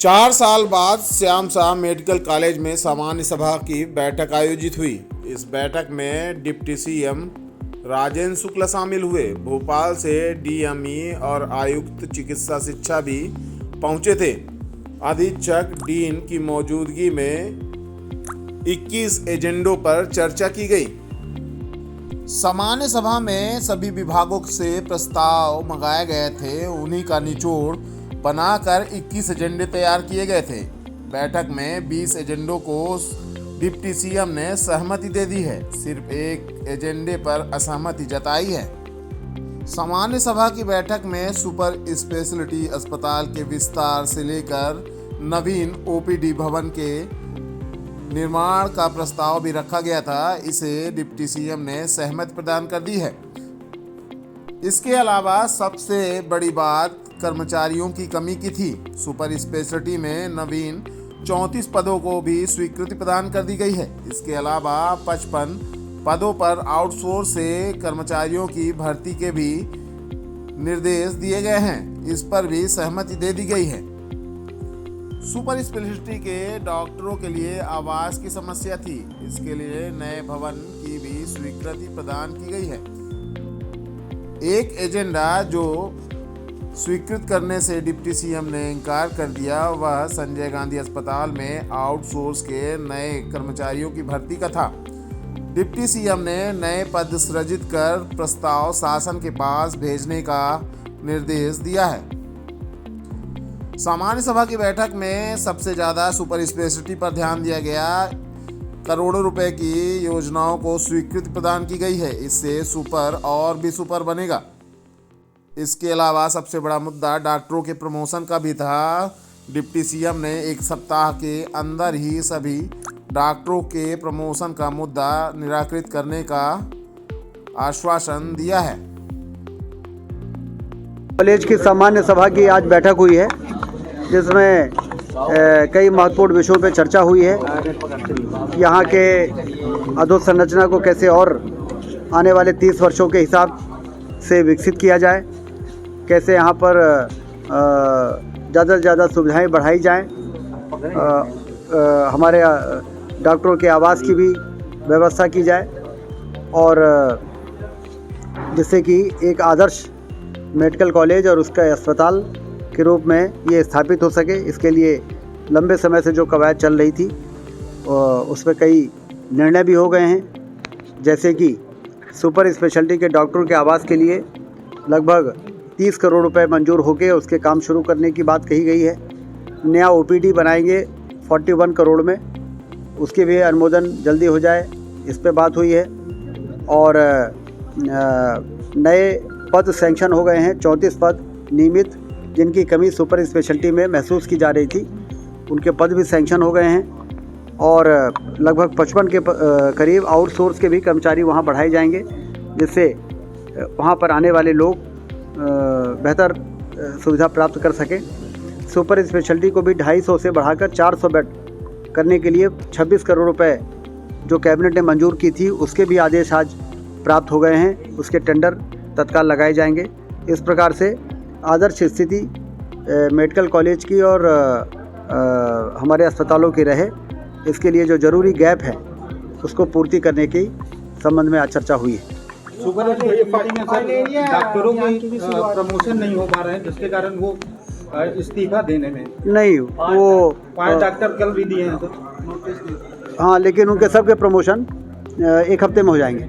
4 साल बाद Shyam Shah medical college में सामान्य सभा की बैठक आयोजित हुई। इस बैठक में डिप्टी सीएम राजेंद्र शुक्ला शामिल हुए। भोपाल से डीएमई और आयुक्त चिकित्सा शिक्षा भी पहुंचे थे। अधीक्षक डीन की मौजूदगी में 21 एजेंडों पर चर्चा की गई। सामान्य सभा में सभी विभागों से प्रस्ताव मंगाए गए थे। उन्हीं का निचोड़ बनाकर 21 एजेंडे तैयार किए गए थे। बैठक में 20 एजेंडों को डिप्टी सीएम ने सहमति दे दी है। सिर्फ एक एजेंडे पर असहमति जताई है। सामान्य सभा की बैठक में सुपर स्पेशलिटी अस्पताल के विस्तार से लेकर नवीन ओपीडी भवन के निर्माण का प्रस्ताव भी रखा गया था। इसे डिप्टी सीएम ने सहमति प्रदान कर दी है। इसके अलावा सबसे बड़ी बात कर्मचारियों की कमी की थी। सुपर स्पेशलिटी में नवीन 34 पदों को भी स्वीकृति प्रदान कर दी गई है। इसके अलावा 55 पदों पर आउटसोर्स से कर्मचारियों की भर्ती के भी निर्देश दिए गए हैं। इस पर भी सहमति दे दी गई है। सुपर स्पेशलिटी के डॉक्टरों के लिए आवास की समस्या थी। इसके लिए नए भवन की भी स्वीकृति प्रदान की गई है। एक एजेंडा जो स्वीकृत करने से डिप्टी सीएम ने इनकार कर दिया, वह संजय गांधी अस्पताल में आउटसोर्स के नए कर्मचारियों की भर्ती का था। डिप्टी सीएम ने नए पद सृजित कर प्रस्ताव शासन के पास भेजने का निर्देश दिया है। सामान्य सभा की बैठक में सबसे ज़्यादा सुपर स्पेशलिटी पर ध्यान दिया गया। करोड़ों रुपए की योजनाओं को स्वीकृति प्रदान की गई है। इससे सुपर और भी सुपर बनेगा। इसके अलावा सबसे बड़ा मुद्दा डॉक्टरों के प्रमोशन का भी था। डिप्टी सीएम ने 1 सप्ताह के अंदर ही सभी डॉक्टरों के प्रमोशन का मुद्दा निराकृत करने का आश्वासन दिया है। कॉलेज की सामान्य सभा की आज बैठक हुई है, जिसमें कई महत्वपूर्ण विषयों पर चर्चा हुई है। यहाँ के अधोसंरचना को कैसे और आने वाले 30 वर्षों के हिसाब से विकसित किया जाए, कैसे यहाँ पर ज़्यादा से ज़्यादा सुविधाएं बढ़ाई जाएं, हमारे डॉक्टरों के आवास की भी व्यवस्था की जाए और जिससे कि एक आदर्श मेडिकल कॉलेज और उसका अस्पताल के रूप में ये स्थापित हो सके। इसके लिए लंबे समय से जो कवायद चल रही थी उस पर कई निर्णय भी हो गए हैं, जैसे कि सुपर स्पेशलिटी के डॉक्टरों के आवास के लिए लगभग 30 करोड़ रुपए मंजूर होकर उसके काम शुरू करने की बात कही गई है। नया ओपीडी बनाएंगे 41 करोड़ में, उसके भी अनुमोदन जल्दी हो जाए, इस पे बात हुई है। और नए पद सैंक्शन हो गए हैं। 34 पद नियमित जिनकी कमी सुपर स्पेशलिटी में महसूस की जा रही थी, उनके पद भी सैंक्शन हो गए हैं। और लगभग 55 के करीब आउटसोर्स के भी कर्मचारी वहाँ बढ़ाए जाएंगे, जिससे वहाँ पर आने वाले लोग बेहतर सुविधा प्राप्त कर सकें। सुपर स्पेशलिटी को भी 250 से बढ़ाकर 400 बेड करने के लिए 26 करोड़ रुपए जो कैबिनेट ने मंजूर की थी, उसके भी आदेश आज प्राप्त हो गए हैं। उसके टेंडर तत्काल लगाए जाएंगे। इस प्रकार से आदर्श स्थिति मेडिकल कॉलेज की और हमारे अस्पतालों की रहे, इसके लिए जो ज़रूरी गैप है उसको पूर्ति करने की संबंध में आज चर्चा हुई है। सुपर स्पेशलिटी में सर डॉक्टरों की प्रमोशन नहीं हो पा रहे हैं, जिसके कारण वो इस्तीफा देने में नहीं, वो 5 डॉक्टर कल भी दिए हैं सर। हाँ, लेकिन उनके सबके प्रमोशन 1 हफ्ते में हो जाएंगे।